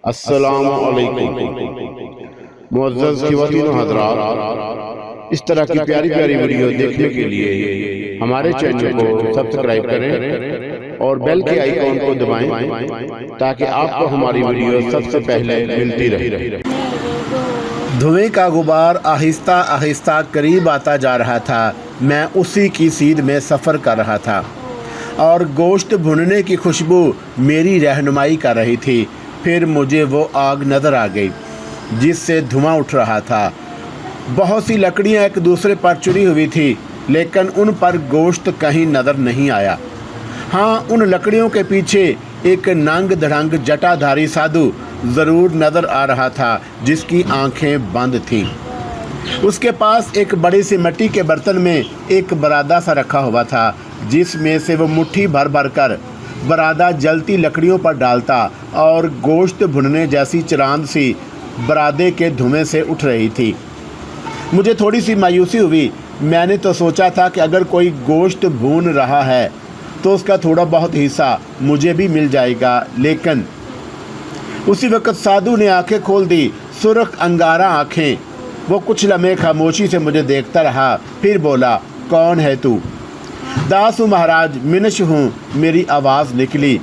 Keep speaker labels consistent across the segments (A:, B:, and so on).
A: अस्सलामु अलैकुम मुअज़्ज़ज़ ख़वातीन व हज़रात, इस तरह की प्यारी प्यारी वीडियो देखने के लिए हमारे चैनल को सब्सक्राइब करें और बेल के आइकॉन को दबाएं ताकि आपको हमारी वीडियो सबसे पहले मिलती रहे।
B: धुएं का गुबार आहिस्ता आहिस्ता करीब आता जा रहा था। मैं उसी की सीध में सफ़र कर रहा था और गोश्त भुनने की खुशबू मेरी रहनुमाई कर रही थी। फिर मुझे वो आग नज़र आ गई जिससे धुआं उठ रहा था। बहुत सी लकड़ियां एक दूसरे पर चुनी हुई थी, लेकिन उन पर गोश्त कहीं नज़र नहीं आया। हाँ, उन लकड़ियों के पीछे एक नंग धड़ंग जटाधारी साधु ज़रूर नज़र आ रहा था जिसकी आंखें बंद थीं। उसके पास एक बड़ी सी मिट्टी के बर्तन में एक बरादा सा रखा हुआ था जिसमें से वो मुट्ठी भर भर कर बरादा जलती लकड़ियों पर डालता और गोश्त भुनने जैसी चिरांद सी बरादे के धुएं से उठ रही थी। मुझे थोड़ी सी मायूसी हुई। मैंने तो सोचा था कि अगर कोई गोश्त भून रहा है तो उसका थोड़ा बहुत हिस्सा मुझे भी मिल जाएगा, लेकिन उसी वक्त साधु ने आंखें खोल दी, सुर्ख अंगारा आंखें। वो कुछ लम्हे खामोशी से मुझे देखता रहा, फिर बोला, कौन है तू? दास हूँ महाराज, मिनश हूँ, मेरी आवाज़ निकली।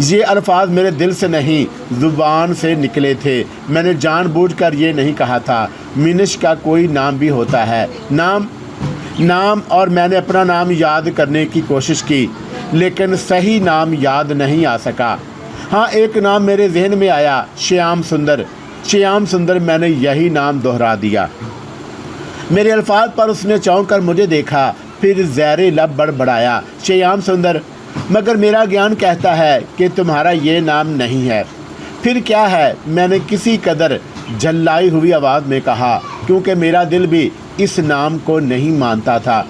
B: ये अल्फाज मेरे दिल से नहीं, ज़ुबान से निकले थे। मैंने जानबूझकर ये नहीं कहा था। मिनश का कोई नाम भी होता है। नाम और मैंने अपना नाम याद करने की कोशिश की, लेकिन सही नाम याद नहीं आ सका। हाँ, एक नाम मेरे जहन में आया, श्याम सुंदर। श्याम सुंदर, मैंने यही नाम दोहरा दिया। मेरे अल्फाज पर उसने चौंक कर मुझे देखा, फिर ज़ैरे लब बड़बड़ाया, श्याम सुंदर, मगर मेरा ज्ञान कहता है कि तुम्हारा ये नाम नहीं है। फिर क्या है? मैंने किसी कदर झल्लाई हुई आवाज़ में कहा, क्योंकि मेरा दिल भी इस नाम को नहीं मानता था।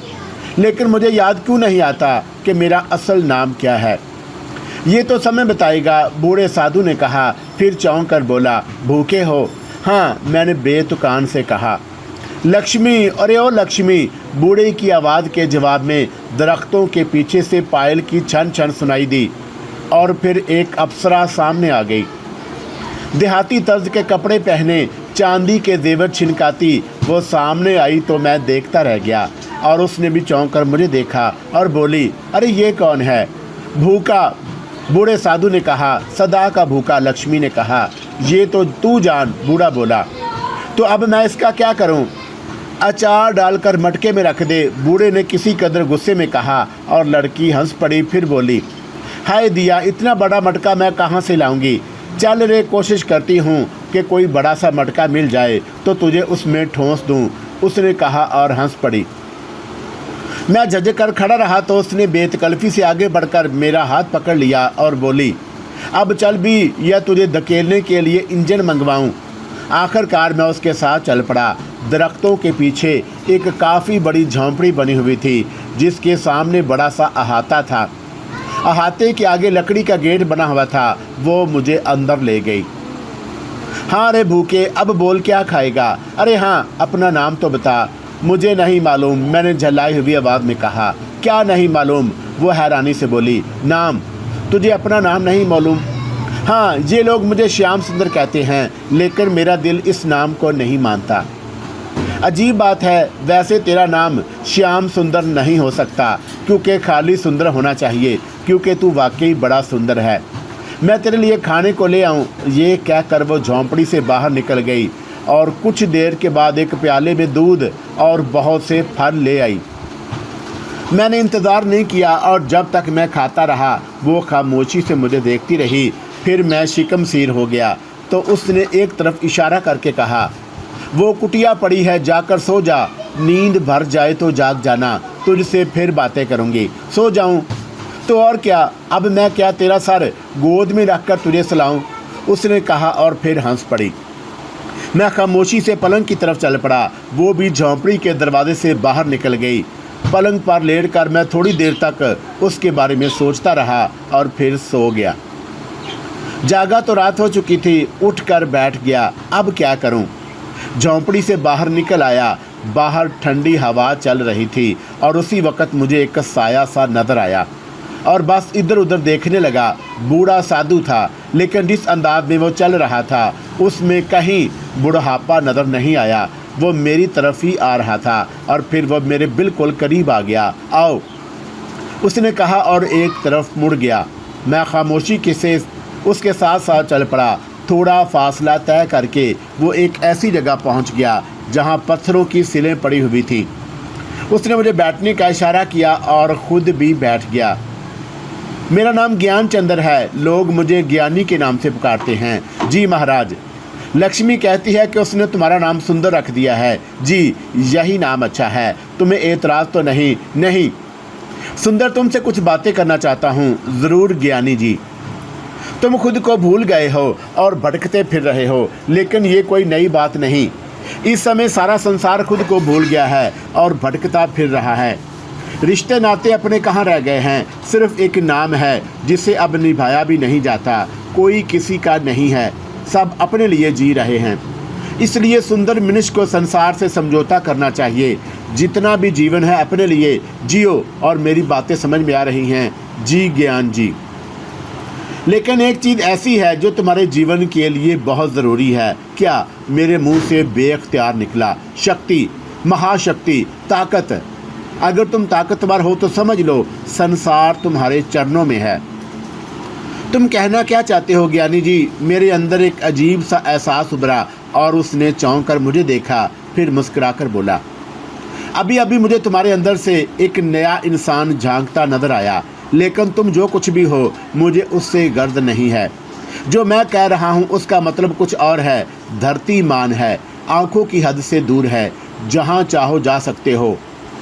B: लेकिन मुझे याद क्यों नहीं आता कि मेरा असल नाम क्या है? ये तो समय बताएगा, बूढ़े साधु ने कहा। फिर चौंक कर बोला, भूखे हो? हाँ, मैंने बेतुकान से कहा। लक्ष्मी, अरे ओ लक्ष्मी! बूढ़े की आवाज़ के जवाब में दरख्तों के पीछे से पायल की छन छन सुनाई दी और फिर एक अप्सरा सामने आ गई। देहाती तर्ज के कपड़े पहने, चांदी के जेवर छिनकाती वो सामने आई तो मैं देखता रह गया और उसने भी चौंक कर मुझे देखा और बोली, अरे ये कौन है? भूखा, बूढ़े साधु ने कहा। सदा का भूखा, लक्ष्मी ने कहा। ये तो तू जान, बूढ़ा बोला। तो अब मैं इसका क्या करूं? अचार डालकर मटके में रख दे, बूढ़े ने किसी कदर गुस्से में कहा और लड़की हंस पड़ी। फिर बोली, हाय दिया, इतना बड़ा मटका मैं कहाँ से लाऊंगी? चल रे, कोशिश करती हूँ कि कोई बड़ा सा मटका मिल जाए तो तुझे उसमें ठोंस दूँ, उसने कहा और हंस पड़ी। मैं झटक कर खड़ा रहा तो उसने बेतकल्फ़ी से आगे बढ़कर मेरा हाथ पकड़ लिया और बोली, अब चल भी, या तुझे धकेलने के लिए इंजन मंगवाऊँ? आखिरकार मैं उसके साथ चल पड़ा। दरख्तों के पीछे एक काफ़ी बड़ी झोंपड़ी बनी हुई थी जिसके सामने बड़ा सा अहाता था। अहाते के आगे लकड़ी का गेट बना हुआ था। वो मुझे अंदर ले गई। हाँ रे भूखे, अब बोल, क्या खाएगा? अरे हाँ, अपना नाम तो बता। मुझे नहीं मालूम, मैंने झल्लाई हुई आवाज़ में कहा। क्या नहीं मालूम? वो हैरानी से बोली, नाम? तुझे अपना नाम नहीं मालूम? हाँ, ये लोग मुझे श्याम सुंदर कहते हैं, लेकिन मेरा दिल इस नाम को नहीं मानता। अजीब बात है, वैसे तेरा नाम श्याम सुंदर नहीं हो सकता, क्योंकि खाली सुंदर होना चाहिए, क्योंकि तू वाकई बड़ा सुंदर है। मैं तेरे लिए खाने को ले आऊँ? ये कहकर वो झोंपड़ी से बाहर निकल गई और कुछ देर के बाद एक प्याले में दूध और बहुत से फल ले आई। मैंने इंतज़ार नहीं किया और जब तक मैं खाता रहा वो खामोशी से मुझे देखती रही। फिर मैं शिकमसीर हो गया तो उसने एक तरफ इशारा करके कहा, वो कुटिया पड़ी है, जाकर सो जा। नींद भर जाए तो जाग जाना, तुझसे फिर बातें करूँगी। सो जाऊँ तो और क्या? अब मैं क्या तेरा सर गोद में रखकर तुझे सुलाऊँ? उसने कहा और फिर हंस पड़ी। मैं खामोशी से पलंग की तरफ चल पड़ा। वो भी झोंपड़ी के दरवाजे से बाहर निकल गई। पलंग पर लेटकर मैं थोड़ी देर तक उसके बारे में सोचता रहा और फिर सो गया। जागा तो रात हो चुकी थी, उठकर बैठ गया। अब क्या करूं? झोंपड़ी से बाहर निकल आया। बाहर ठंडी हवा चल रही थी और उसी वक्त मुझे एक साया सा नज़र आया और बस इधर उधर देखने लगा। बूढ़ा साधु था, लेकिन जिस अंदाज में वो चल रहा था उसमें कहीं बुढ़ापा नज़र नहीं आया। वो मेरी तरफ ही आ रहा था और फिर वो मेरे बिल्कुल करीब आ गया। आओ, उसने कहा और एक तरफ मुड़ गया। मैं खामोशी के से उसके साथ साथ चल पड़ा। थोड़ा फासला तय करके वो एक ऐसी जगह पहुंच गया जहां पत्थरों की सिलें पड़ी हुई थी। उसने मुझे बैठने का इशारा किया और ख़ुद भी बैठ गया। मेरा नाम ज्ञान चंद्र है, लोग मुझे ज्ञानी के नाम से पुकारते हैं। जी महाराज। लक्ष्मी कहती है कि उसने तुम्हारा नाम सुंदर रख दिया है। जी, यही नाम अच्छा है, तुम्हें एतराज़ तो नहीं? नहीं सुंदर, तुमसे कुछ बातें करना चाहता हूँ। ज़रूर ज्ञानी जी। तुम खुद को भूल गए हो और भटकते फिर रहे हो, लेकिन ये कोई नई बात नहीं। इस समय सारा संसार खुद को भूल गया है और भटकता फिर रहा है। रिश्ते नाते अपने कहाँ रह गए हैं? सिर्फ एक नाम है जिसे अब निभाया भी नहीं जाता। कोई किसी का नहीं है, सब अपने लिए जी रहे हैं। इसलिए सुंदर मनुष्य को संसार से समझौता करना चाहिए। जितना भी जीवन है अपने लिए जियो। और मेरी बातें समझ में आ रही हैं? जी ज्ञान जी। लेकिन एक चीज़ ऐसी है जो तुम्हारे जीवन के लिए बहुत ज़रूरी है। क्या? मेरे मुंह से बेअख्तियार निकला। शक्ति, महाशक्ति, ताकत। अगर तुम ताकतवर हो तो समझ लो संसार तुम्हारे चरणों में है। तुम कहना क्या चाहते हो ज्ञानी जी? मेरे अंदर एक अजीब सा एहसास उभरा और उसने चौंक कर मुझे देखा, फिर मुस्कुराकर बोला, अभी अभी मुझे तुम्हारे अंदर से एक नया इंसान झांकता नजर आया। लेकिन तुम जो कुछ भी हो, मुझे उससे गर्द नहीं है। जो मैं कह रहा हूँ उसका मतलब कुछ और है। धरती मान है, आंखों की हद से दूर है, जहाँ चाहो जा सकते हो।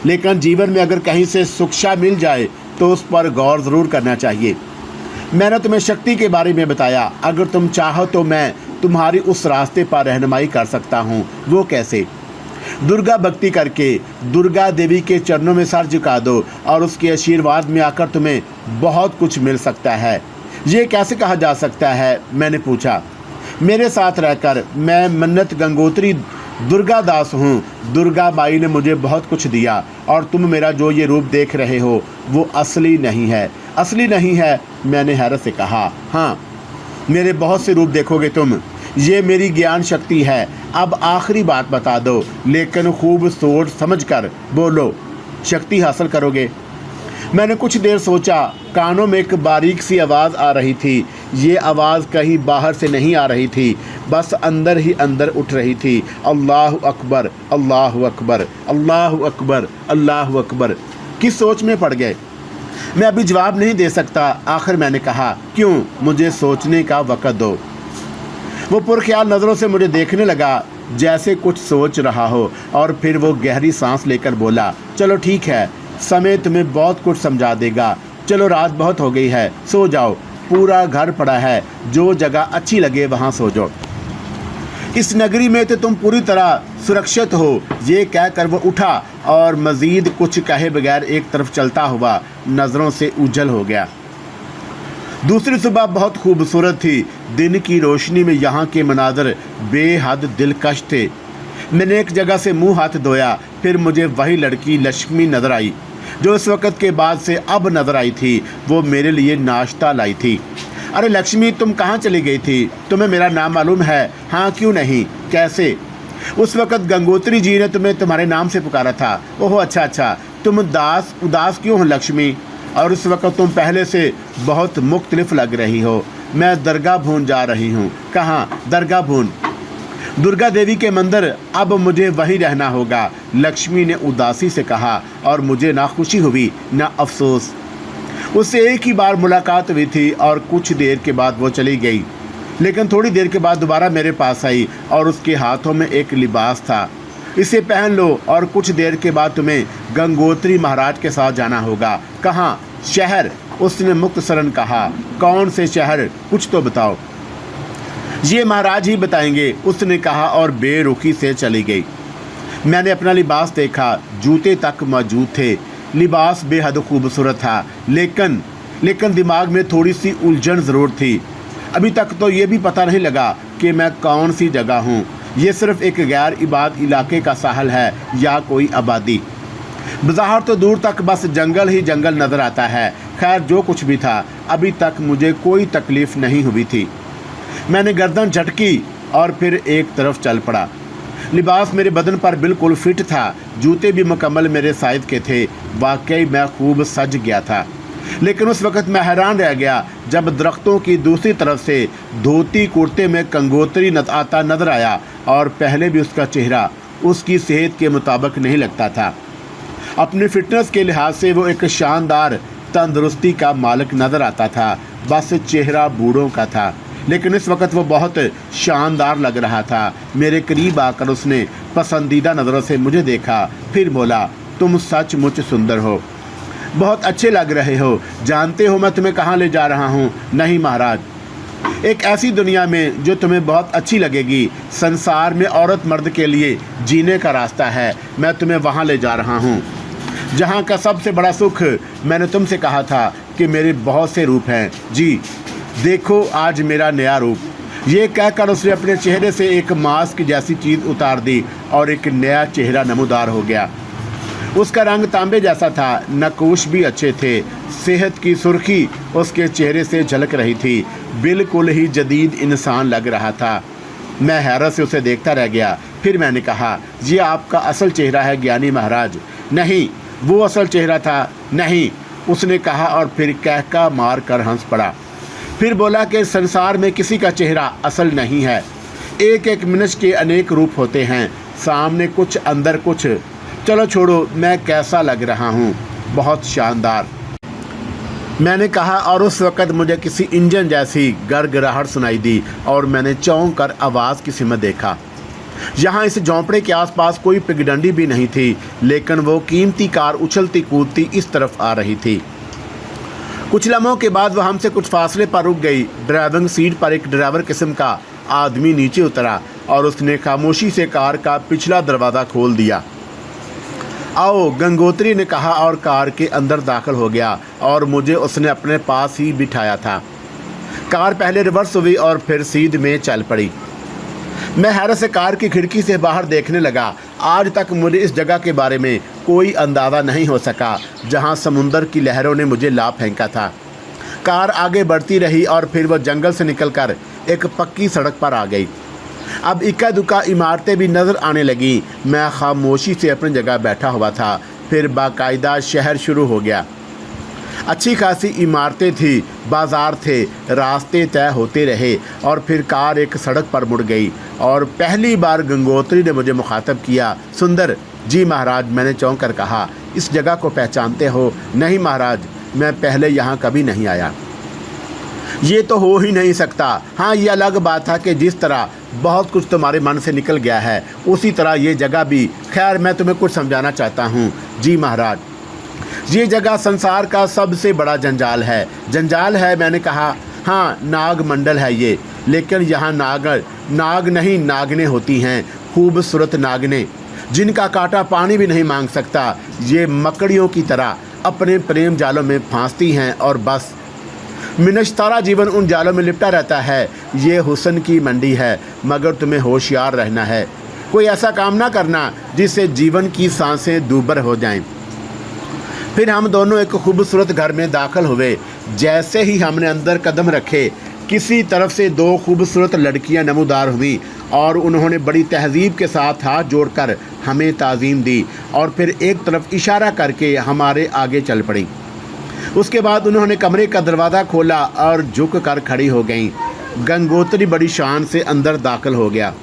B: लेकिन जीवन में अगर कहीं से सुक्षा मिल जाए तो उस पर गौर ज़रूर करना चाहिए। मैंने तुम्हें शक्ति के बारे में बताया। अगर तुम चाहो तो मैं तुम्हारी उस रास्ते पर रहनुमाई कर सकता हूँ। वो कैसे? दुर्गा भक्ति करके दुर्गा देवी के चरणों में सर झुका दो और उसके आशीर्वाद में आकर तुम्हें बहुत कुछ मिल सकता है। ये कैसे कहा जा सकता है? मैंने पूछा। मेरे साथ रहकर। मैं मन्नत गंगोत्री दुर्गा दास हूँ। दुर्गा माई ने मुझे बहुत कुछ दिया और तुम मेरा जो ये रूप देख रहे हो वो असली नहीं है। असली नहीं है? मैंने हैरत से कहा। हाँ, मेरे बहुत से रूप देखोगे तुम। ये मेरी ज्ञान शक्ति है। अब आखिरी बात बता दो, लेकिन खूब सोच समझ कर बोलो। शक्ति हासिल करोगे? मैंने कुछ देर सोचा। कानों में एक बारीक सी आवाज़ आ रही थी। ये आवाज़ कहीं बाहर से नहीं आ रही थी, बस अंदर ही अंदर उठ रही थी। अल्लाह अकबर, अल्लाह अकबर, अल्लाह अकबर, अल्लाह अकबर। किस सोच में पड़ गए? मैं अभी जवाब नहीं दे सकता। आखिर मैंने कहा, क्यों? मुझे सोचने का वक़्त दो। वो पुरख्याल नज़रों से मुझे देखने लगा जैसे कुछ सोच रहा हो और फिर वो गहरी सांस लेकर बोला, चलो ठीक है, समय तुम्हें बहुत कुछ समझा देगा। चलो रात बहुत हो गई है, सो जाओ। पूरा घर पड़ा है, जो जगह अच्छी लगे वहाँ सो जाओ। इस नगरी में तो तुम पूरी तरह सुरक्षित हो। ये कहकर वो उठा और मज़ीद कुछ कहे बगैर एक तरफ चलता हुआ नज़रों से उजल हो गया। दूसरी सुबह बहुत खूबसूरत थी। दिन की रोशनी में यहाँ के मनाज़र बेहद दिलकश थे। मैंने एक जगह से मुंह हाथ धोया, फिर मुझे वही लड़की लक्ष्मी नज़र आई जो इस वक्त के बाद से अब नज़र आई थी। वो मेरे लिए नाश्ता लाई थी। अरे लक्ष्मी, तुम कहाँ चली गई थी? तुम्हें मेरा नाम मालूम है? हाँ, क्यों नहीं, कैसे? उस वक्त गंगोत्री जी ने तुम्हें तुम्हारे नाम से पुकारा था। ओह अच्छा, तुम उदास क्यों हो लक्ष्मी? और उस वक्त तुम पहले से बहुत मुख्तलिफ लग रही हो। मैं दरगाह भून जा रही हूँ। कहाँ? दरगाह भून? दुर्गा देवी के मंदिर। अब मुझे वहीं रहना होगा, लक्ष्मी ने उदासी से कहा। और मुझे ना खुशी हुई ना अफसोस। उससे एक ही बार मुलाकात हुई थी और कुछ देर के बाद वो चली गई। लेकिन थोड़ी देर के बाद दोबारा मेरे पास आई और उसके हाथों में एक लिबास था। इसे पहन लो और कुछ देर के बाद तुम्हें गंगोत्री महाराज के साथ जाना होगा। कहाँ? शहर, उसने मुख्तसरन कहा। कौन से शहर? कुछ तो बताओ। ये महाराज ही बताएंगे, उसने कहा और बेरुखी से चली गई। मैंने अपना लिबास देखा, जूते तक मौजूद थे। लिबास बेहद खूबसूरत था, लेकिन दिमाग में थोड़ी सी उलझन ज़रूर थी। अभी तक तो ये भी पता नहीं लगा कि मैं कौन सी जगह हूँ। ये सिर्फ एक गैर इबाद इलाके का साहल है या कोई आबादी। बाहर तो दूर तक बस जंगल ही जंगल नज़र आता है, खैर जो कुछ भी था, अभी तक मुझे कोई तकलीफ नहीं हुई थी। मैंने गर्दन झटकी और फिर एक तरफ चल पड़ा। लिबास मेरे बदन पर बिल्कुल फिट था, जूते भी मुकम्मल मेरे साइज के थे। वाकई मैं खूब सज गया था। लेकिन उस वक़्त मैं हैरान रह गया जब दरख्तों की दूसरी तरफ से धोती कुर्ते में गंगोत्री आता नजर आया, और पहले भी उसका चेहरा उसकी सेहत के मुताबिक नहीं लगता था। अपनी फिटनेस के लिहाज से वो एक शानदार तंदुरुस्ती का मालिक नज़र आता था, बस चेहरा बूढ़ों का था। लेकिन इस वक्त वो बहुत शानदार लग रहा था। मेरे करीब आकर उसने पसंदीदा नज़रों से मुझे देखा, फिर बोला, तुम सचमुच सुंदर हो, बहुत अच्छे लग रहे हो। जानते हो मैं तुम्हें कहाँ ले जा रहा हूँ? नहीं महाराज, एक ऐसी दुनिया में जो तुम्हें बहुत अच्छी लगेगी। संसार में औरत मर्द के लिए जीने का रास्ता है। मैं तुम्हें वहाँ ले जा रहा हूँ जहाँ का सबसे बड़ा सुख, मैंने तुमसे कहा था कि मेरे बहुत से रूप हैं। जी देखो आज मेरा नया रूप। ये कहकर उसने अपने चेहरे से एक मास्क जैसी चीज़ उतार दी और एक नया चेहरा नमूदार हो गया। उसका रंग तांबे जैसा था, नकूश भी अच्छे थे, सेहत की सुर्खी उसके चेहरे से झलक रही थी। बिल्कुल ही जदीद इंसान लग रहा था। मैं हैरत से उसे देखता रह गया। फिर मैंने कहा, ये आपका असल चेहरा है ज्ञानी महाराज? नहीं, वो असल चेहरा था। नहीं, उसने कहा और फिर कहका मार कर हंस पड़ा। फिर बोला कि संसार में किसी का चेहरा असल नहीं है। एक एक मनुष्य के अनेक रूप होते हैं, सामने कुछ अंदर कुछ। चलो छोड़ो, मैं कैसा लग रहा हूँ? बहुत शानदार, मैंने कहा। और उस वक़्त मुझे किसी इंजन जैसी गड़गड़ाहट सुनाई दी और मैंने चौंक कर आवाज़ की सिमत देखा। यहाँ इस झोंपड़े के आसपास कोई पगडंडी भी नहीं थी, लेकिन वो कीमती कार उछलती कूदती इस तरफ आ रही थी। कुछ लम्हों के बाद वह हमसे कुछ फासले पर रुक गई। ड्राइविंग सीट पर एक ड्राइवर किस्म का आदमी नीचे उतरा और उसने खामोशी से कार का पिछला दरवाज़ा खोल दिया। आओ, गंगोत्री ने कहा और कार के अंदर दाखिल हो गया और मुझे उसने अपने पास ही बिठाया था। कार पहले रिवर्स हुई और फिर सीध में चल पड़ी। मैं हैरत से कार की खिड़की से बाहर देखने लगा। आज तक मुझे इस जगह के बारे में कोई अंदाज़ा नहीं हो सका जहां समुंदर की लहरों ने मुझे ला फेंका था। कार आगे बढ़ती रही और फिर वह जंगल से निकलकर एक पक्की सड़क पर आ गई। अब इक्का दुक्का इमारतें भी नज़र आने लगी। मैं खामोशी से अपनी जगह बैठा हुआ था। फिर बाकायदा शहर शुरू हो गया। अच्छी खासी इमारतें थी, बाज़ार थे, रास्ते तय होते रहे और फिर कार एक सड़क पर मुड़ गई और पहली बार गंगोत्री ने मुझे मुखातब किया, सुंदर। जी महाराज, मैंने चौंक कर कहा। इस जगह को पहचानते हो? नहीं महाराज, मैं पहले यहाँ कभी नहीं आया। ये तो हो ही नहीं सकता। हाँ, ये अलग बात था कि जिस तरह बहुत कुछ तुम्हारे मन से निकल गया है, उसी तरह ये जगह भी। खैर, मैं तुम्हें कुछ समझाना चाहता हूँ। जी महाराज, ये जगह संसार का सबसे बड़ा जंजाल है। जंजाल है? मैंने कहा। हाँ, नाग मंडल है ये। लेकिन यहाँ नाग नहीं, नागने होती हैं, खूबसूरत नागने, जिनका कांटा पानी भी नहीं मांग सकता। ये मकड़ियों की तरह अपने प्रेम जालों में फांसती हैं और बस मिनशतारा जीवन उन जालों में लिपटा रहता है। ये हुस्न की मंडी है, मगर तुम्हें होशियार रहना है। कोई ऐसा काम ना करना जिससे जीवन की सांसें दूभर हो जाएं। फिर हम दोनों एक खूबसूरत घर में दाखिल हुए। जैसे ही हमने अंदर कदम रखे, किसी तरफ से दो खूबसूरत लड़कियां नमूदार हुई और उन्होंने बड़ी तहजीब के साथ हाथ जोड़कर हमें ताज़ीम दी और फिर एक तरफ इशारा करके हमारे आगे चल पड़ी। उसके बाद उन्होंने कमरे का दरवाज़ा खोला और झुक कर खड़ी हो गईं। गंगोत्री बड़ी शान से अंदर दाखिल हो गया।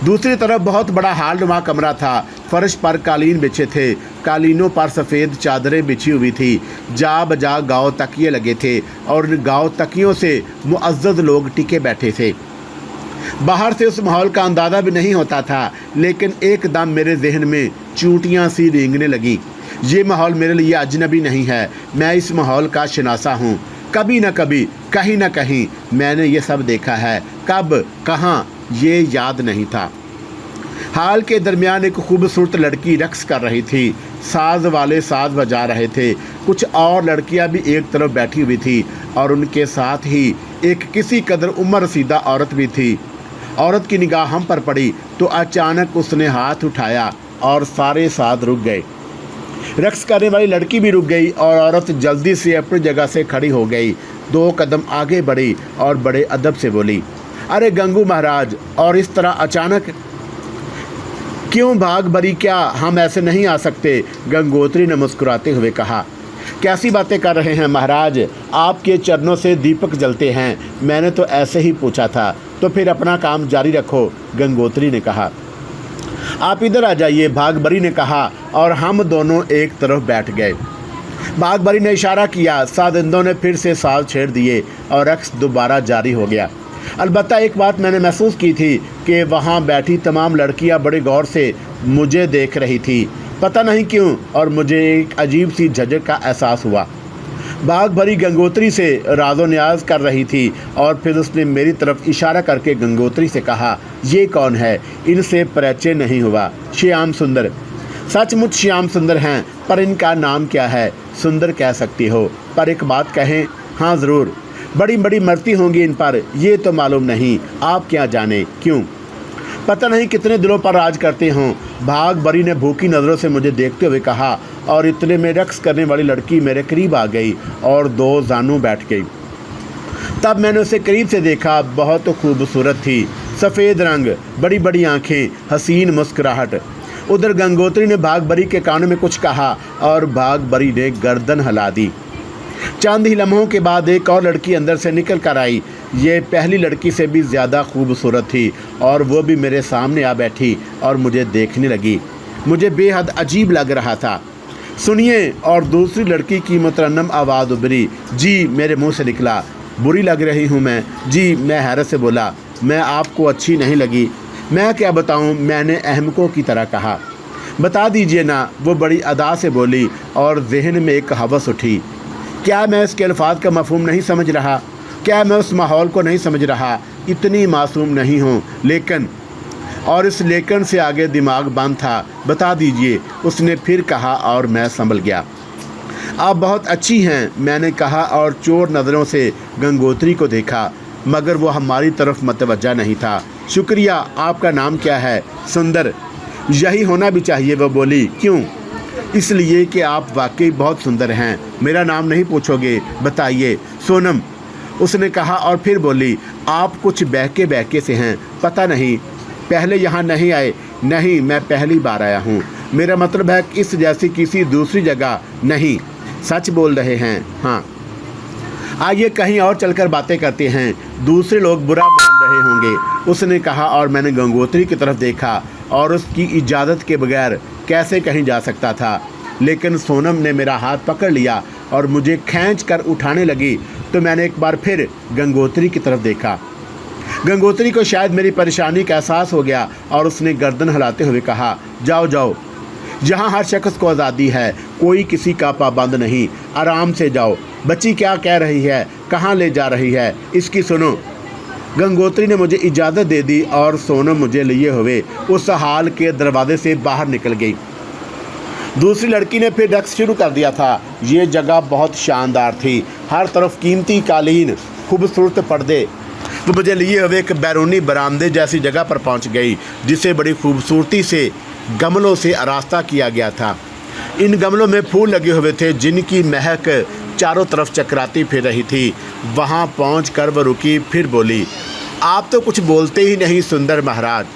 B: दूसरी तरफ बहुत बड़ा हालनुमा कमरा था। फर्श पर कालीन बिछे थे, कालीनों पर सफ़ेद चादरें बिछी हुई थी। जा बजा गाँव तकिए लगे थे और इन गाँव तकियों से मुअज़्ज़ज़ लोग टिके बैठे थे। बाहर से उस माहौल का अंदाज़ा भी नहीं होता था, लेकिन एकदम मेरे जहन में चूंटियाँ सी रेंगने लगी। ये माहौल मेरे लिए अजनबी नहीं है, मैं इस माहौल का शनासा हूँ। कभी न कभी, कहीं न कहीं मैंने ये सब देखा है। कब, कहाँ, ये याद नहीं था। हाल के दरमियान एक खूबसूरत लड़की रक्स कर रही थी। साज वाले साज बजा रहे थे। कुछ और लड़कियां भी एक तरफ बैठी हुई थी और उनके साथ ही एक किसी कदर उम्र रसीदा औरत भी थी। औरत की निगाह हम पर पड़ी तो अचानक उसने हाथ उठाया और सारे साथ रुक गए। रक्स करने वाली लड़की भी रुक गई और औरत जल्दी से अपनी जगह से खड़ी हो गई, 2 कदम आगे बढ़ी और बड़े अदब से बोली, अरे गंगू महाराज, और इस तरह अचानक क्यों? भाग भरी क्या? हम ऐसे नहीं आ सकते। गंगोत्री ने मुस्कुराते हुए कहा। कैसी बातें कर रहे हैं महाराज, आपके चरणों से दीपक जलते हैं। मैंने तो ऐसे ही पूछा था। तो फिर अपना काम जारी रखो, गंगोत्री ने कहा। आप इधर आ जाइए, भागभरी ने कहा और हम दोनों एक तरफ बैठ गए। भागभरी ने इशारा किया, सादिंदों ने फिर से साल छेड़ दिए और रक्स दोबारा जारी हो गया। अलबत्ता एक बात मैंने महसूस की थी कि वहाँ बैठी तमाम लड़कियाँ बड़े गौर से मुझे देख रही थी, पता नहीं क्यों, और मुझे एक अजीब सी झिझक का एहसास हुआ। भागभरी गंगोत्री से राज़ो न्याज कर रही थी और फिर उसने मेरी तरफ इशारा करके गंगोत्री से कहा, ये कौन है? इनसे परिचय नहीं हुआ। श्याम सुंदर। सचमुच श्याम सुंदर हैं, पर इनका नाम क्या है? सुंदर कह सकती हो, पर एक बात कहें? हाँ ज़रूर। बड़ी बड़ी मरती होंगी इन पर, ये तो मालूम नहीं, आप क्या जाने क्यों? पता नहीं कितने दिलों पर राज करते हों। भागभरी ने भूखी नज़रों से मुझे देखते हुए कहा और इतने में रक्स करने वाली लड़की मेरे करीब आ गई और 2 जानू बैठ गई। तब मैंने उसे करीब से देखा। बहुत खूबसूरत थी, सफ़ेद रंग, बड़ी बड़ी आँखें, हसीन मुस्कुराहट। उधर गंगोत्री ने भागभरी के कानों में कुछ कहा और भागभरी ने गर्दन हिला दी। चंद ही लम्हों के बाद एक और लड़की अंदर से निकल कर आई। ये पहली लड़की से भी ज़्यादा खूबसूरत थी और वो भी मेरे सामने आ बैठी और मुझे देखने लगी। मुझे बेहद अजीब लग रहा था। सुनिए, और दूसरी लड़की की मुतरन्नम आवाज़ उभरी। जी, मेरे मुंह से निकला। बुरी लग रही हूँ मैं? जी, मैं हैरत से बोला। मैं आपको अच्छी नहीं लगी? मैं क्या बताऊँ, मैंने अहमकों की तरह कहा। बता दीजिए ना, वो बड़ी अदा से बोली और जहन में एक हवस उठी। क्या मैं इसके अल्फाज का मफहूम नहीं समझ रहा? क्या मैं उस माहौल को नहीं समझ रहा? इतनी मासूम नहीं हूँ, लेकिन, और इस लेकिन से आगे दिमाग बंद था। बता दीजिए, उसने फिर कहा और मैं संभल गया। आप बहुत अच्छी हैं, मैंने कहा और चोर नज़रों से गंगोत्री को देखा, मगर वो हमारी तरफ मतवज्जा नहीं था। शुक्रिया। आपका नाम क्या है? सुंदर। यही होना भी चाहिए, वो बोली। क्यों? इसलिए कि आप वाकई बहुत सुंदर हैं। मेरा नाम नहीं पूछोगे? बताइए। सोनम, उसने कहा और फिर बोली, आप कुछ बहके से हैं, पता नहीं, पहले यहाँ नहीं आए? नहीं, मैं पहली बार आया हूँ। मेरा मतलब है कि इस जैसी किसी दूसरी जगह नहीं। सच बोल रहे हैं? हाँ। आइए कहीं और चलकर बातें करते हैं, दूसरे लोग बुरा मान रहे होंगे, उसने कहा और मैंने गंगोत्री की तरफ देखा और उसकी इजाज़त के बगैर कैसे कहीं जा सकता था। लेकिन सोनम ने मेरा हाथ पकड़ लिया और मुझे खींच कर उठाने लगी, तो मैंने एक बार फिर गंगोत्री की तरफ देखा। गंगोत्री को शायद मेरी परेशानी का एहसास हो गया और उसने गर्दन हिलाते हुए कहा, जाओ जाओ, यहाँ हर शख्स को आज़ादी है, कोई किसी का पाबंद नहीं, आराम से जाओ। बच्ची क्या कह रही है? कहाँ ले जा रही है? इसकी सुनो। गंगोत्री ने मुझे इजाज़त दे दी और सोनम मुझे लिए हुए उस हाल के दरवाजे से बाहर निकल गई। दूसरी लड़की ने फिर रक्स शुरू कर दिया था। ये जगह बहुत शानदार थी, हर तरफ कीमती कालीन, खूबसूरत पर्दे। वो मुझे लिए हुए एक बैरूनी बरामदे जैसी जगह पर पहुंच गई, जिसे बड़ी खूबसूरती से गमलों से आरास्ता किया गया था। इन गमलों में फूल लगे हुए थे, जिनकी महक चारों तरफ चकराती फिर रही थी। वहाँ पहुंचकर वह रुकी, फिर बोली, आप तो कुछ बोलते ही नहीं सुंदर महाराज।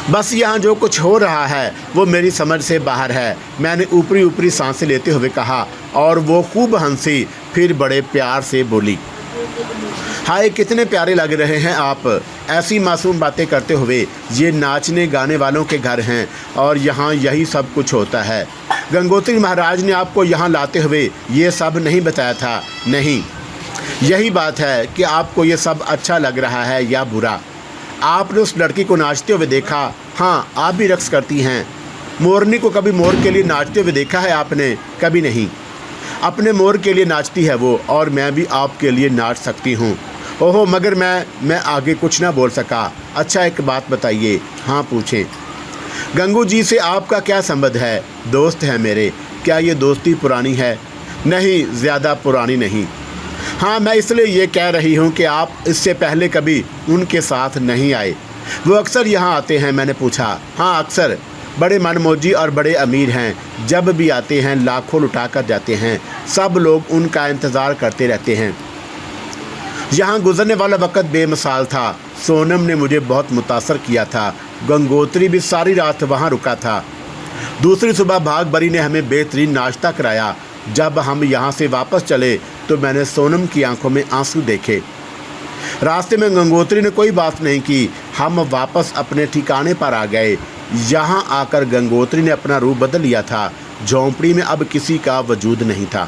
B: बस यहाँ जो कुछ हो रहा है वो मेरी समझ से बाहर है, मैंने ऊपरी ऊपरी सांसें लेते हुए कहा और वो खूब हंसी, फिर बड़े प्यार से बोली, हाय कितने प्यारे लग रहे हैं आप, ऐसी मासूम बातें करते हुए। ये नाचने गाने वालों के घर हैं और यहाँ यही सब कुछ होता है। गंगोत्री महाराज ने आपको यहाँ लाते हुए ये सब नहीं बताया था? नहीं, यही बात है कि आपको ये सब अच्छा लग रहा है या बुरा। आपने उस लड़की को नाचते हुए देखा? हाँ, आप भी रक्स करती हैं। मोरनी को कभी मोर के लिए नाचते हुए देखा है आपने? कभी नहीं। अपने मोर के लिए नाचती है वो, और मैं भी आपके लिए नाच सकती हूँ। ओहो, मगर मैं आगे कुछ ना बोल सका। अच्छा एक बात बताइए। हाँ पूछें। गंगू जी से आपका क्या संबंध है? दोस्त हैं मेरे। क्या ये दोस्ती पुरानी है? नहीं, ज़्यादा पुरानी नहीं। हाँ, मैं इसलिए ये कह रही हूँ कि आप इससे पहले कभी उनके साथ नहीं आए। वो अक्सर यहाँ आते हैं? मैंने पूछा। हाँ अक्सर। बड़े मनमौजी और बड़े अमीर हैं। जब भी आते हैं लाखों लुटा कर जाते हैं। सब लोग उनका इंतज़ार करते रहते हैं। यहाँ गुजरने वाला वक्त बेमिसाल था। सोनम ने मुझे बहुत मुतासर किया था। गंगोत्री भी सारी रात वहाँ रुका था। दूसरी सुबह भागबरी ने हमें बेहतरीन नाश्ता कराया। जब हम यहाँ से वापस चले तो मैंने सोनम की आंखों में आंसू देखे। रास्ते में गंगोत्री ने कोई बात नहीं की। हम वापस अपने ठिकाने पर आ गए। यहाँ आकर गंगोत्री ने अपना रूप बदल लिया था। झोंपड़ी में अब किसी का वजूद नहीं था।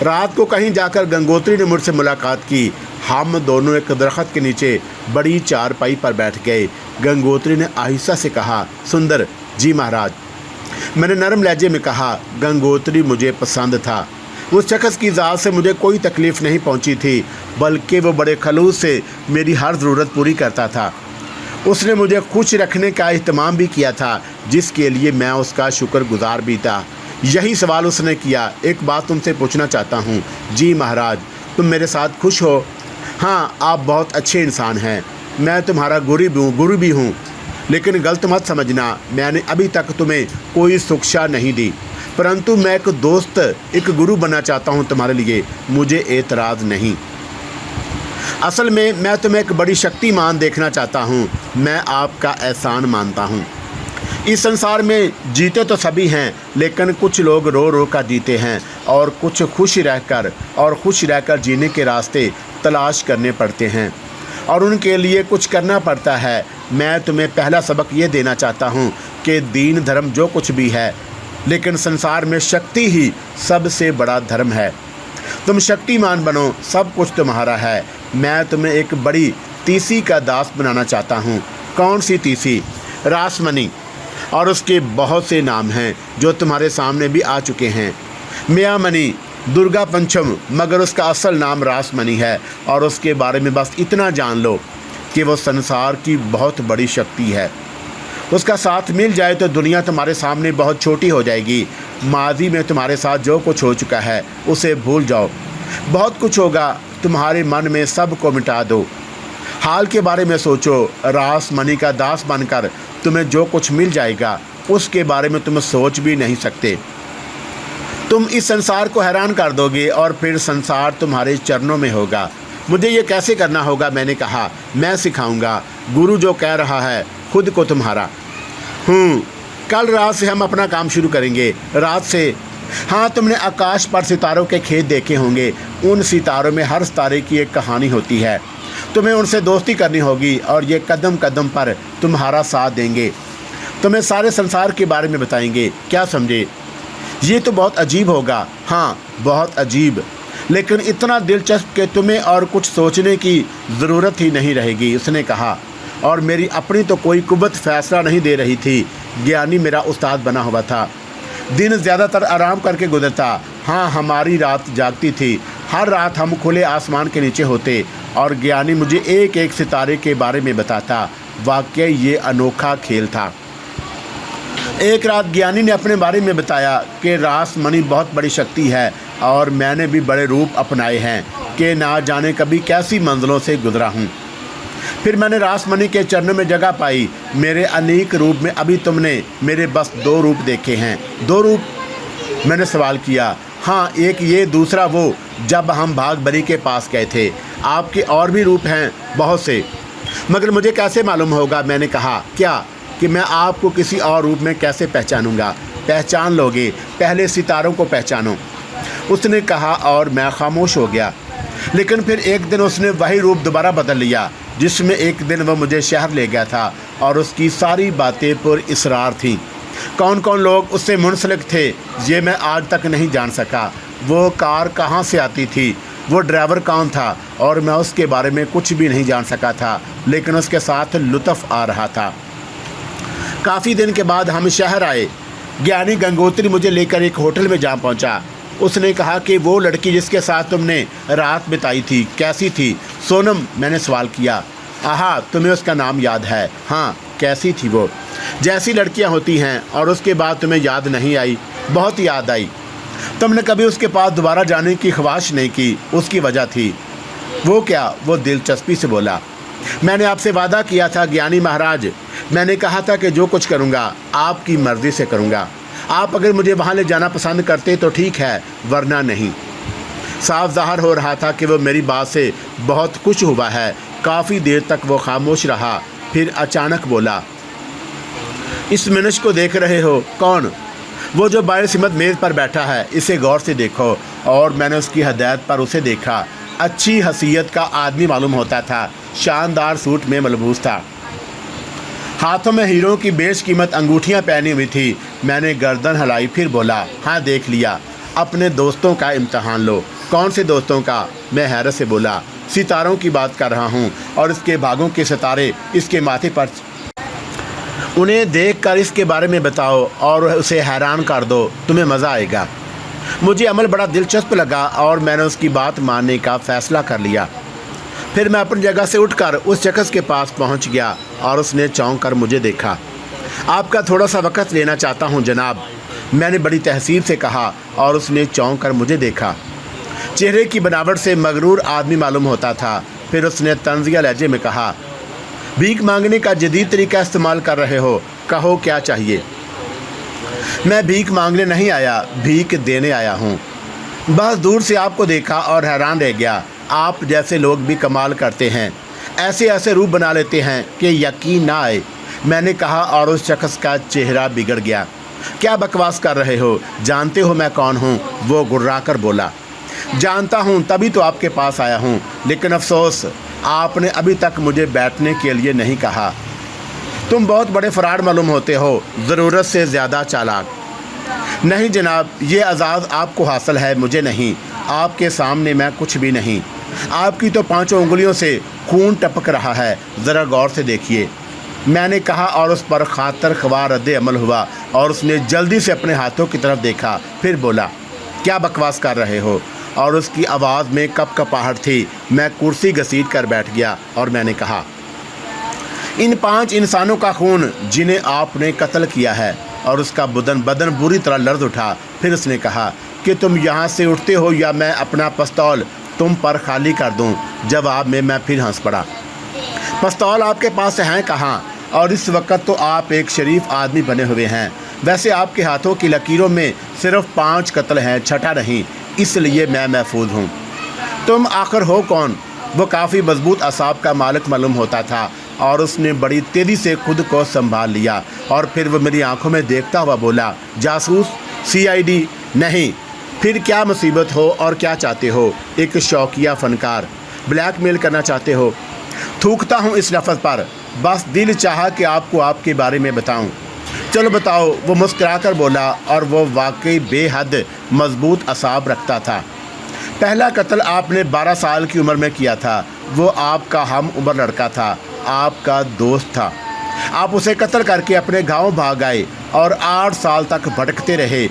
B: रात को कहीं जाकर गंगोत्री ने मुझसे मुलाकात की। हम दोनों एक दरख्त के नीचे बड़ी चारपाई पर बैठ गए। गंगोत्री ने आहिस्ता से कहा, सुंदर। जी महाराज। मैंने नरम लहजे में कहा। गंगोत्री मुझे पसंद था। उस शख्स की ज़ात से मुझे कोई तकलीफ़ नहीं पहुंची थी, बल्कि वो बड़े खलूस से मेरी हर ज़रूरत पूरी करता था। उसने मुझे खुश रखने का एहतमाम भी किया था, जिसके लिए मैं उसका शुक्रगुजार भी था। यही सवाल उसने किया। एक बात तुमसे पूछना चाहता हूँ। जी महाराज। तुम मेरे साथ खुश हो? हाँ, आप बहुत अच्छे इंसान हैं। मैं तुम्हारा गुरु भी हूँ, लेकिन गलत मत समझना। मैंने अभी तक तुम्हें कोई शिक्षा नहीं दी, परंतु मैं एक दोस्त, एक गुरु बनना चाहता हूँ तुम्हारे लिए। मुझे एतराज़ नहीं। असल में मैं तुम्हें एक बड़ी शक्तिमान देखना चाहता हूँ। मैं आपका एहसान मानता हूँ। इस संसार में जीते तो सभी हैं, लेकिन कुछ लोग रो रो कर जीते हैं और कुछ खुश रहकर जीने के रास्ते तलाश करने पड़ते हैं और उनके लिए कुछ करना पड़ता है। मैं तुम्हें पहला सबक ये देना चाहता हूँ कि दीन धर्म जो कुछ भी है, लेकिन संसार में शक्ति ही सबसे बड़ा धर्म है। तुम शक्तिमान बनो, सब कुछ तुम्हारा है। मैं तुम्हें एक बड़ी तीसी का दास बनाना चाहता हूँ। कौन सी तीसी? रासमणी। और उसके बहुत से नाम हैं जो तुम्हारे सामने भी आ चुके हैं। मियामणि, दुर्गा पंचम, मगर उसका असल नाम रासमणी है। और उसके बारे में बस इतना जान लो कि वो संसार की बहुत बड़ी शक्ति है। उसका साथ मिल जाए तो दुनिया तुम्हारे सामने बहुत छोटी हो जाएगी। माजी में तुम्हारे साथ जो कुछ हो चुका है उसे भूल जाओ। बहुत कुछ होगा, तुम्हारे मन में सब को मिटा दो। हाल के बारे में सोचो। रासमणी का दास बनकर तुम्हें जो कुछ मिल जाएगा उसके बारे में तुम सोच भी नहीं सकते। तुम इस संसार को हैरान कर दोगे और फिर संसार तुम्हारे चरणों में होगा। मुझे ये कैसे करना होगा? मैंने कहा, मैं सिखाऊंगा। गुरु जो कह रहा है खुद को तुम्हारा। कल रात से हम अपना काम शुरू करेंगे। रात से? हाँ, तुमने आकाश पर सितारों के खेत देखे होंगे। उन सितारों में हर सितारे की एक कहानी होती है। तुम्हें उनसे दोस्ती करनी होगी और ये कदम कदम पर तुम्हारा साथ देंगे। तुम्हें सारे संसार के बारे में बताएंगे। क्या समझे? ये तो बहुत अजीब होगा। हाँ, बहुत अजीब, लेकिन इतना दिलचस्प कि तुम्हें और कुछ सोचने की ज़रूरत ही नहीं रहेगी, उसने कहा। और मेरी अपनी तो कोई कुव्वत फैसला नहीं दे रही थी। ज्ञानी मेरा उस्ताद बना हुआ था। दिन ज़्यादातर आराम करके गुजरता। हाँ, हमारी रात जागती थी। हर रात हम खुले आसमान के नीचे होते और ज्ञानी मुझे एक एक सितारे के बारे में बताता। वाकई ये अनोखा खेल था। एक रात ज्ञानी ने अपने बारे में बताया कि रासमणी बहुत बड़ी शक्ति है और मैंने भी बड़े रूप अपनाए हैं कि ना जाने कभी कैसी मंजिलों से गुजरा हूँ। फिर मैंने रासमणी के चरणों में जगह पाई। मेरे अनेक रूप में अभी तुमने मेरे बस 2 रूप देखे हैं। 2 रूप? मैंने सवाल किया। हाँ, एक ये, दूसरा वो जब हम भागबरी के पास गए थे। आपके और भी रूप हैं? बहुत से। मगर मुझे कैसे मालूम होगा? मैंने कहा। क्या? कि मैं आपको किसी और रूप में कैसे पहचानूंगा? पहचान लोगे, पहले सितारों को पहचानो, उसने कहा और मैं खामोश हो गया। लेकिन फिर एक दिन उसने वही रूप दोबारा बदल लिया जिसमें एक दिन वह मुझे शहर ले गया था और उसकी सारी बातें पर इसरार थीं। कौन कौन लोग उससे मुंसलिक थे ये मैं आज तक नहीं जान सका। वो कार कहाँ से आती थी, वो ड्राइवर कौन था, और मैं उसके बारे में कुछ भी नहीं जान सका था, लेकिन उसके साथ लुत्फ़ आ रहा था। काफ़ी दिन के बाद हम शहर आए। ज्ञानी गंगोत्री मुझे लेकर एक होटल में जा पहुंचा। उसने कहा कि वो लड़की जिसके साथ तुमने रात बिताई थी कैसी थी? सोनम, मैंने सवाल किया। आहा, तुम्हें उसका नाम याद है? हाँ। कैसी थी वो? जैसी लड़कियां होती हैं। और उसके बाद तुम्हें याद नहीं आई? बहुत याद आई। तुमने कभी उसके पास दोबारा जाने की ख्वाहिश नहीं की। उसकी वजह थी। वो क्या? वो दिलचस्पी से बोला। मैंने आपसे वादा किया था ज्ञानी महाराज मैंने कहा था कि जो कुछ करूँगा आपकी मर्ज़ी से करूँगा। आप अगर मुझे वहाँ ले जाना पसंद करते तो ठीक है, वरना नहीं। साफ ज़ाहिर हो रहा था कि वो मेरी बात से बहुत खुश हुआ है। काफ़ी देर तक वो खामोश रहा, फिर अचानक बोला, इस मनुष्य को देख रहे हो? कौन? वो जो बायसिमत मेज़ पर बैठा है, इसे गौर से देखो। और मैंने उसकी हदायत पर उसे देखा। अच्छी हसीयत का आदमी मालूम होता था। शानदार सूट में मलबूस था, हाथों में हीरों की बेशकीमत अंगूठियां पहनी हुई थी। मैंने गर्दन हिलाई, फिर बोला, हाँ देख लिया। अपने दोस्तों का इम्तहान लो। कौन से दोस्तों का? मैं हैरत से बोला, सितारों की बात कर रहा हूँ, और इसके भागों के सितारे इसके माथे पर। उन्हें देखकर इसके बारे में बताओ और उसे हैरान कर दो, तुम्हें मज़ा आएगा। मुझे अमल बड़ा दिलचस्प लगा और मैंने उसकी बात मानने का फ़ैसला कर लिया। फिर मैं अपनी जगह से उठकर उस शख्स के पास पहुंच गया और उसने चौंक कर मुझे देखा। आपका थोड़ा सा वक़्त लेना चाहता हूं जनाब, मैंने बड़ी तहसीब से कहा, और उसने चौंक कर मुझे देखा। चेहरे की बनावट से मगरूर आदमी मालूम होता था। फिर उसने तंज़िया लहजे में कहा, भीख मांगने का जदीद तरीका इस्तेमाल कर रहे हो, कहो क्या चाहिए? मैं भीख मांगने नहीं आया, भीख देने आया हूँ। बस दूर से आपको देखा और हैरान रह गया। आप जैसे लोग भी कमाल करते हैं, ऐसे ऐसे रूप बना लेते हैं कि यकीन ना आए, मैंने कहा, और उस शख्स का चेहरा बिगड़ गया। क्या बकवास कर रहे हो? जानते हो मैं कौन हूँ? वो गुर्रा कर बोला, जानता हूँ, तभी तो आपके पास आया हूँ, लेकिन अफसोस आपने अभी तक मुझे बैठने के लिए नहीं कहा। तुम बहुत बड़े फराड मालूम होते हो, ज़रूरत से ज़्यादा चालाक। नहीं जनाब, ये एजाज़ आपको हासिल है, मुझे नहीं। आपके सामने मैं कुछ भी नहीं। आपकी तो 5 उंगलियों से खून टपक रहा है, ज़रा गौर से देखिए, मैंने कहा, और उस पर खातर ख्वाह रद्द अमल हुआ और उसने जल्दी से अपने हाथों की तरफ देखा। फिर बोला, क्या बकवास कर रहे हो? और उसकी आवाज़ में कपकपाहट थी। मैं कुर्सी घसीट कर बैठ गया और मैंने कहा, इन 5 इंसानों का खून जिन्हें आपने कत्ल किया है। और उसका बदन बुरी तरह लर्ज उठा। फिर उसने कहा कि तुम यहाँ से उठते हो या मैं अपना पिस्तौल तुम पर खाली कर दूँ। जवाब में मैं फिर हंस पड़ा। पिस्तौल आपके पास हैं कहाँ? और इस वक्त तो आप एक शरीफ आदमी बने हुए हैं। वैसे आपके हाथों की लकीरों में सिर्फ 5 कत्ल हैं, छठा नहीं, इसलिए मैं महफूज हूँ। तुम आखिर हो कौन? वो काफ़ी मजबूत असाब का मालिक मालूम होता था और उसने बड़ी तेज़ी से खुद को संभाल लिया। और फिर वो मेरी आंखों में देखता हुआ बोला, जासूस? CID? नहीं। फिर क्या मुसीबत हो और क्या चाहते हो? एक शौकिया फ़नकार, ब्लैकमेल करना चाहते हो? थूकता हूँ इस लफ्ज़ पर, बस दिल चाहा कि आपको आपके बारे में बताऊँ। चलो बताओ, वो मुस्कुराकर बोला, और वो वाकई बेहद मजबूत असाब रखता था। पहला कत्ल आपने 12 साल की उम्र में किया था। वो आपका हम उम्र लड़का था, आपका दोस्त था। आप उसे कत्ल करके अपने गांव भाग आए और 8 साल तक भटकते रहे।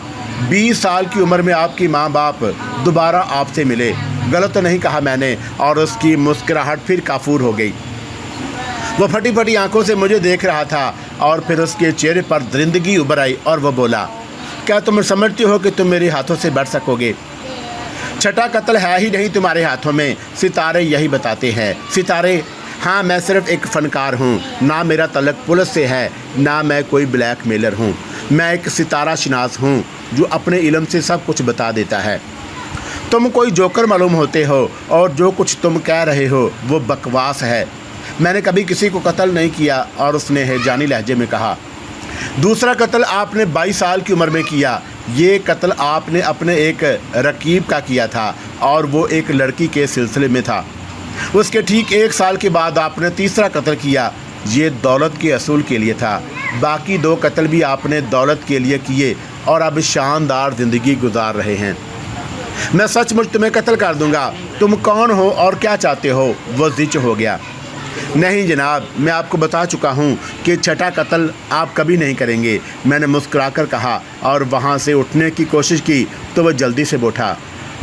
B: 20 साल की उम्र में आपकी माँ बाप दोबारा आपसे मिले। गलत तो नहीं कहा मैंने? और उसकी मुस्कुराहट फिर काफूर हो गई। वो फटी फटी आंखों से मुझे देख रहा था और फिर उसके चेहरे पर दरिंदगी उभर आई और वो बोला, क्या तुम समझते हो कि तुम मेरे हाथों से बच सकोगे? छठा कत्ल है ही नहीं तुम्हारे हाथों में। सितारे यही बताते हैं। सितारे? हाँ, मैं सिर्फ एक फ़नकार हूँ। ना मेरा तल्लुक़ पुलिस से है, ना मैं कोई ब्लैकमेलर हूँ। मैं एक सितारा शनास हूँ जो अपने इल्म से सब कुछ बता देता है। तुम कोई जोकर मालूम होते हो और जो कुछ तुम कह रहे हो वो बकवास है। मैंने कभी किसी को कत्ल नहीं किया। और उसने हैजानी लहजे में कहा, दूसरा कत्ल आपने 22 साल की उम्र में किया। ये कत्ल आपने अपने एक रकीब का किया था और वो एक लड़की के सिलसिले में था। उसके ठीक 1 साल के बाद आपने तीसरा कत्ल किया। ये दौलत के असूल के लिए था। बाकी 2 कत्ल भी आपने दौलत के लिए किए और अब शानदार ज़िंदगी गुजार रहे हैं। मैं सचमुच तुम्हें कत्ल कर दूंगा। तुम कौन हो और क्या चाहते हो? वो जिच हो गया। नहीं जनाब, मैं आपको बता चुका हूँ कि छठा कत्ल आप कभी नहीं करेंगे, मैंने मुस्कुराकर कहा। और वहाँ से उठने की कोशिश की तो वह जल्दी से उठा।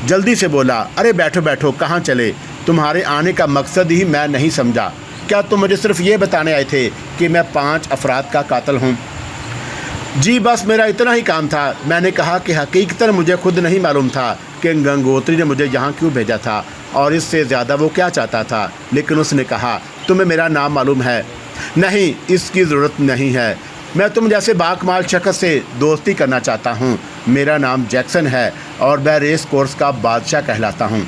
B: जल्दी से बोला, अरे बैठो बैठो, कहाँ चले? तुम्हारे आने का मकसद ही मैं नहीं समझा। क्या तुम मुझे सिर्फ ये बताने आए थे कि मैं 5 अफराद का कातिल हूँ? जी बस मेरा इतना ही काम था। मैंने कहा कि हकीकतन मुझे खुद नहीं मालूम था कि गंगोत्री ने मुझे यहाँ क्यों भेजा था और इससे ज़्यादा वो क्या चाहता था। लेकिन उसने कहा, तुम्हें मेरा नाम मालूम है? नहीं, इसकी ज़रूरत नहीं है। मैं तुम जैसे बाकमाल शख्स से दोस्ती करना चाहता हूँ। मेरा नाम जैक्सन है और मैं रेस कोर्स का बादशाह कहलाता हूँ।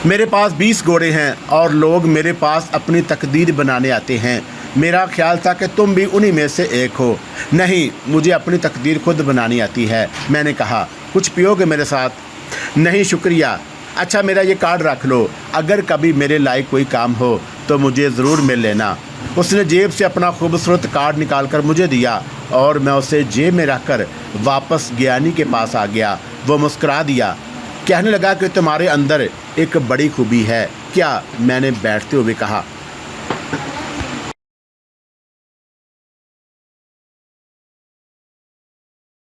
B: मेरे पास 20 घोड़े हैं और लोग मेरे पास अपनी तकदीर बनाने आते हैं। मेरा ख्याल था कि तुम भी उन्हीं में से एक हो। नहीं, मुझे अपनी तकदीर खुद बनानी आती है। मैंने कहा, कुछ पियोगे मेरे साथ? नहीं शुक्रिया। अच्छा, मेरा ये कार्ड रख लो, अगर कभी मेरे लायक कोई काम हो तो मुझे ज़रूर मिल लेना। उसने जेब से अपना खूबसूरत कार्ड निकालकर मुझे दिया और मैं उसे जेब में रखकर वापस ज्ञानी के पास आ गया। वो मुस्कुरा दिया, कहने लगा कि तुम्हारे अंदर एक बड़ी खूबी है। क्या? मैंने बैठते हुए कहा।